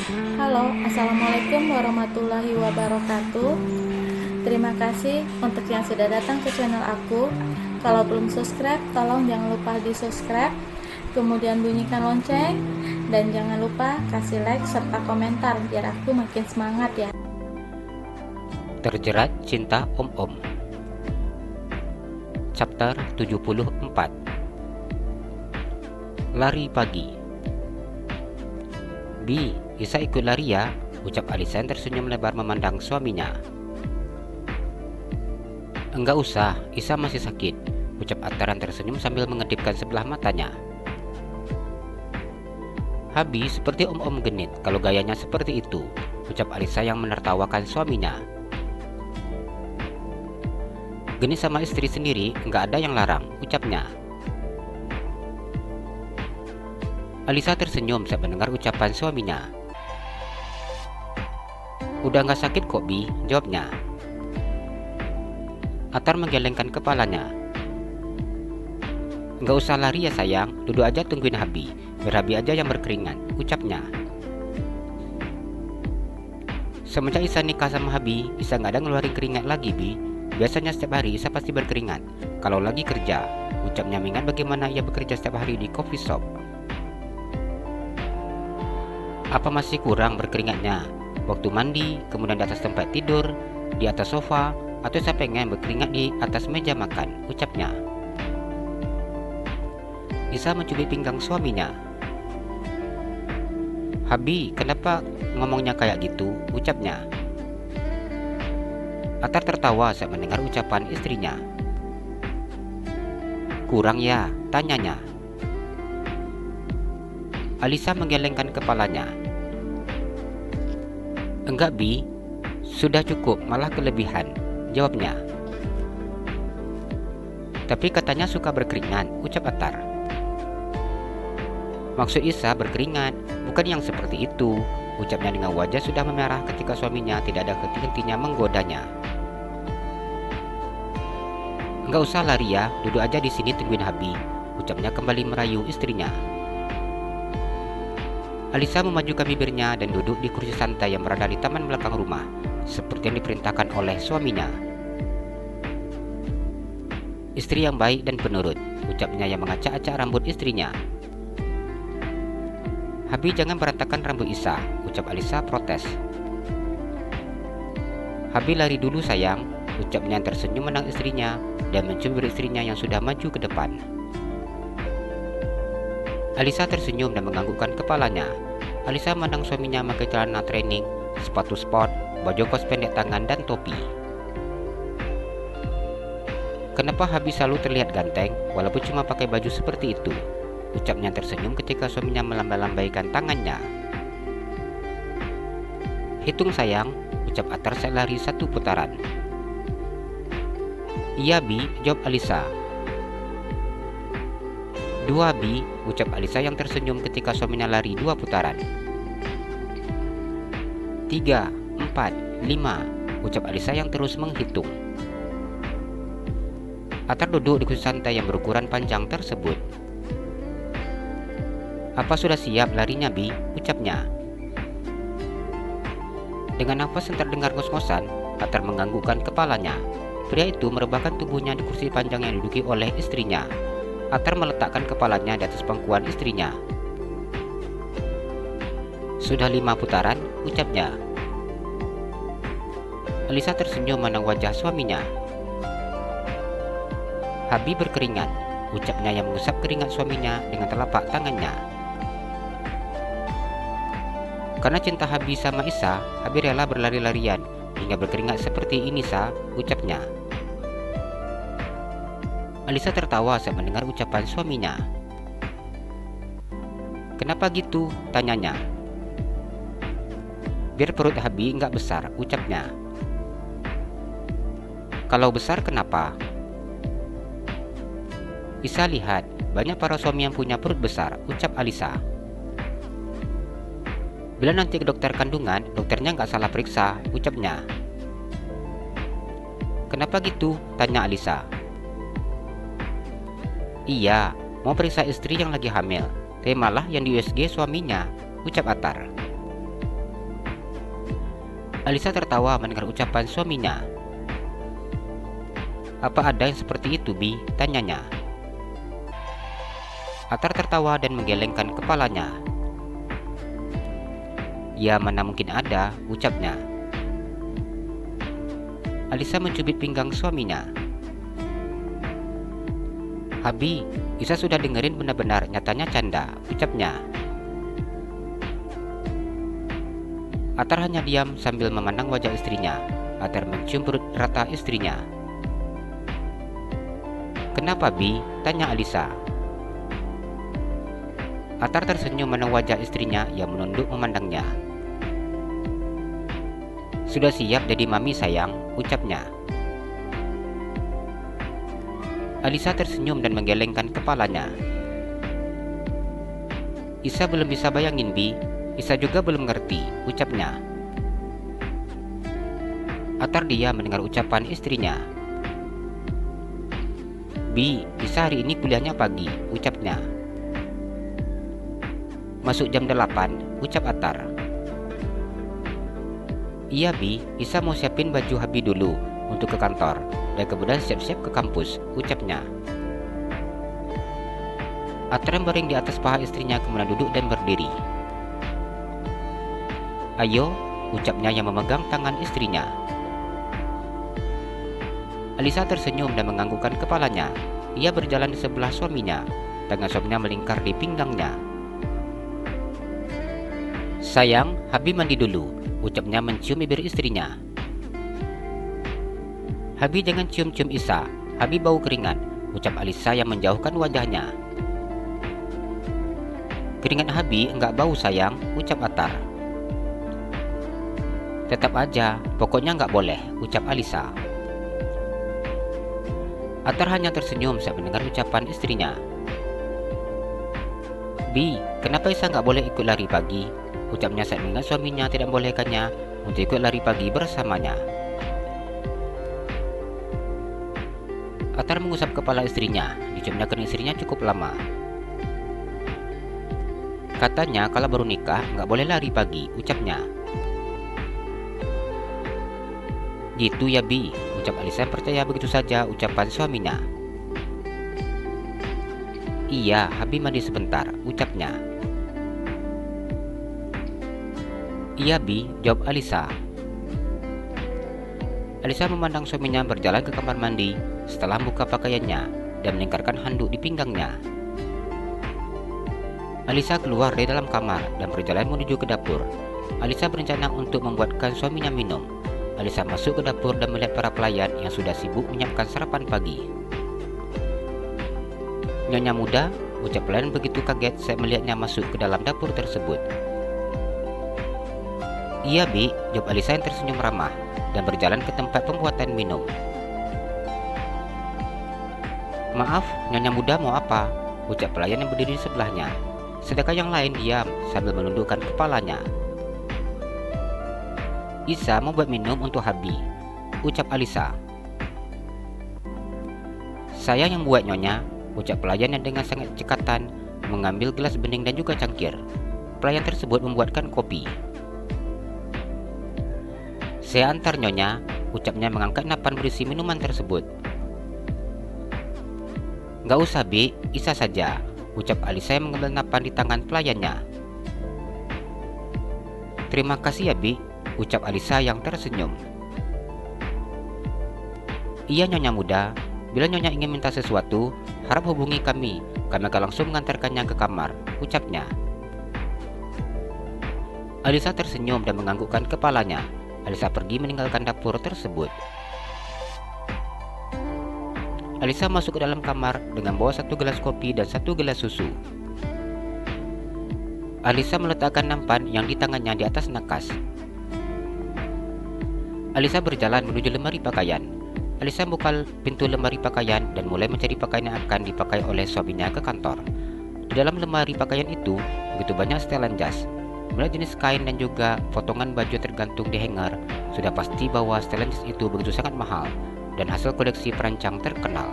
Halo, Assalamualaikum warahmatullahi wabarakatuh. Terima kasih untuk yang sudah datang ke channel aku. Kalau belum subscribe, tolong jangan lupa di subscribe, kemudian bunyikan lonceng, dan jangan lupa kasih like serta komentar biar aku makin semangat ya. Terjerat Cinta Om-Om. Chapter 74. Lari pagi. Bi, Isa ikut lari ya, ucap Alisa yang tersenyum lebar memandang suaminya. Enggak usah, Isa masih sakit, ucap Attar yang tersenyum sambil mengedipkan sebelah matanya. Habi seperti om-om genit kalau gayanya seperti itu, ucap Alisa yang menertawakan suaminya. Genit sama istri sendiri, enggak ada yang larang, ucapnya. Alisa tersenyum saat mendengar ucapan suaminya. Udah nggak sakit kok, Bi, jawabnya. Attar menggelengkan kepalanya. Nggak usah lari ya sayang, duduk aja tungguin Habi, biar Habi aja yang berkeringat, ucapnya. Semenjak Isa nikah sama Habi, Isa nggak ada ngeluarin keringat lagi, Bi. Biasanya setiap hari Isa pasti berkeringat, kalau lagi kerja, ucapnya mengingat bagaimana ia bekerja setiap hari di coffee shop. Apa masih kurang berkeringatnya? Waktu mandi, kemudian di atas tempat tidur, di atas sofa, atau saya pengen berkeringat di atas meja makan, ucapnya. Isa mencubit pinggang suaminya. Habi, kenapa ngomongnya kayak gitu, ucapnya. Attar tertawa saat mendengar ucapan istrinya. Kurang ya, tanyanya. Alisa menggelengkan kepalanya. Enggak, Bi, sudah cukup, malah kelebihan, jawabnya. Tapi katanya suka berkeringat, ucap Attar. Maksud Isa berkeringat, bukan yang seperti itu, ucapnya dengan wajah sudah memerah ketika suaminya tidak ada henti-hentinya menggodanya. Enggak usah lari ya, duduk aja di sini tungguin Habi, ucapnya kembali merayu istrinya. Alisa memajukan bibirnya dan duduk di kursi santai yang berada di taman belakang rumah, seperti yang diperintahkan oleh suaminya. Istri yang baik dan penurut, ucapnya yang mengacak-acak rambut istrinya. Habi jangan berantakan rambut Isa, ucap Alisa protes. Habi lari dulu sayang, ucapnya yang tersenyum menang istrinya dan mencubit istrinya yang sudah maju ke depan. Alisa tersenyum dan menganggukkan kepalanya. Alisa memandang suaminya memakai celana training, sepatu sport, baju kos pendek tangan, dan topi. Kenapa Habi selalu terlihat ganteng walaupun cuma pakai baju seperti itu? Ucapnya tersenyum ketika suaminya melambai-lambaikan tangannya. Hitung sayang, ucap Attar saat lari 1 putaran. Iya Bi, jawab Alisa. 2 Bi, ucap Alisa yang tersenyum ketika suaminya lari 2 putaran. 3, 4, 5, ucap Alisa yang terus menghitung. Attar duduk di kursi santai yang berukuran panjang tersebut. Apa sudah siap larinya Bi, ucapnya. Dengan nafas yang terdengar ngos-ngosan, Attar menganggukkan kepalanya. Pria itu merebahkan tubuhnya di kursi panjang yang diduduki oleh istrinya. Attar meletakkan kepalanya di atas pangkuan istrinya. Sudah 5 putaran, ucapnya. Alisa tersenyum memandang wajah suaminya. Habi berkeringat, ucapnya yang mengusap keringat suaminya dengan telapak tangannya. Karena cinta Habi sama Isa, Habi rela berlari-larian hingga berkeringat seperti ini Sa, ucapnya. Alisa tertawa saat mendengar ucapan suaminya. Kenapa gitu? Tanyanya. Biar perut Habi nggak besar, ucapnya. Kalau besar kenapa? Isa lihat, banyak para suami yang punya perut besar, ucap Alisa. Bila nanti ke dokter kandungan, dokternya nggak salah periksa, ucapnya. Kenapa gitu? Tanya Alisa. Iya, mau periksa istri yang lagi hamil, tapi malah yang di USG suaminya, ucap Attar. Alisa tertawa mendengar ucapan suaminya. "Apa ada yang seperti itu, Bi?" tanyanya. Atar tertawa dan menggelengkan kepalanya. "Ya, mana mungkin ada," ucapnya. Alisa mencubit pinggang suaminya. "Habi, Isa sudah dengerin benar-benar, nyatanya canda," ucapnya. Atar hanya diam sambil memandang wajah istrinya. Atar mencium perut rata istrinya. "Kenapa, Bi?" tanya Alisa. Atar tersenyum memandang wajah istrinya yang menunduk memandangnya. "Sudah siap jadi mami, sayang," ucapnya. Alisa tersenyum dan menggelengkan kepalanya. "Isa belum bisa bayangin, Bi. Isa juga belum ngerti," ucapnya. Atar diam mendengar ucapan istrinya. "Bi, Isa hari ini kuliahnya pagi," ucapnya. "Masuk jam 8, ucap Atar. "Iya, Bi, Isa mau siapin baju Habi dulu untuk ke kantor dan kemudian siap-siap ke kampus," ucapnya. Atar baring di atas paha istrinya kemudian duduk dan berdiri. "Ayo," ucapnya yang memegang tangan istrinya. Alisa tersenyum dan menganggukkan kepalanya. Ia berjalan di sebelah suaminya. Tangan suaminya melingkar di pinggangnya. "Sayang, Habi mandi dulu," ucapnya mencium bibir istrinya. "Habi jangan cium-cium Isa, Habi bau keringat," ucap Alisa yang menjauhkan wajahnya. "Keringat Habi enggak bau, sayang," ucap Atar. "Tetap aja, pokoknya nggak boleh," ucap Alisa. Atar hanya tersenyum saat mendengar ucapan istrinya. "Bi, kenapa Isa nggak boleh ikut lari pagi?" ucapnya saat mengingat suaminya tidak membolehkannya untuk ikut lari pagi bersamanya. Atar mengusap kepala istrinya, diciumnya kening istrinya cukup lama. "Katanya kalau baru nikah nggak boleh lari pagi," ucapnya. "Gitu ya, Bi," ucap Alisa percaya begitu saja ucapan suaminya. "Iya, Habi mandi sebentar," ucapnya. "Iya, Bi," jawab Alisa. Alisa memandang suaminya berjalan ke kamar mandi setelah buka pakaiannya dan melingkarkan handuk di pinggangnya. Alisa keluar dari dalam kamar dan berjalan menuju ke dapur. Alisa berencana untuk membuatkan suaminya minum. Alisa masuk ke dapur dan melihat para pelayan yang sudah sibuk menyiapkan sarapan pagi. "Nyonya muda," ucap pelayan begitu kaget saat melihatnya masuk ke dalam dapur tersebut. "Iya, Bi," jawab Alisa yang tersenyum ramah dan berjalan ke tempat pembuatan minum. "Maaf, Nyonya muda mau apa?" ucap pelayan yang berdiri di sebelahnya. Sedangkan yang lain diam sambil menundukkan kepalanya. "Isa mau buat minum untuk Habi," ucap Alisa. "Saya yang buat, Nyonya," ucap pelayan yang dengan sangat cekatan mengambil gelas bening dan juga cangkir. Pelayan tersebut membuatkan kopi. "Saya antar, Nyonya," ucapnya mengangkat nampan berisi minuman tersebut. "Nggak usah, Bi, Isa saja," ucap Alisa yang mengambil nampan di tangan pelayannya. "Terima kasih ya, Bi," ucap Alisa yang tersenyum. "Iya, Nyonya muda, bila Nyonya ingin minta sesuatu, harap hubungi kami akan langsung mengantarkannya ke kamar," ucapnya. Alisa tersenyum dan menganggukkan kepalanya. Alisa pergi meninggalkan dapur tersebut. Alisa masuk ke dalam kamar dengan bawa 1 gelas kopi dan 1 gelas susu. Alisa meletakkan nampan yang di tangannya di atas nakas. Alisa berjalan menuju lemari pakaian. Alisa buka pintu lemari pakaian dan mulai mencari pakaian yang akan dipakai oleh suaminya ke kantor. Di dalam lemari pakaian itu begitu banyak setelan jas. Mulai jenis kain dan juga potongan baju tergantung di hanger. Sudah pasti bahwa setelan jas itu begitu sangat mahal dan hasil koleksi perancang terkenal.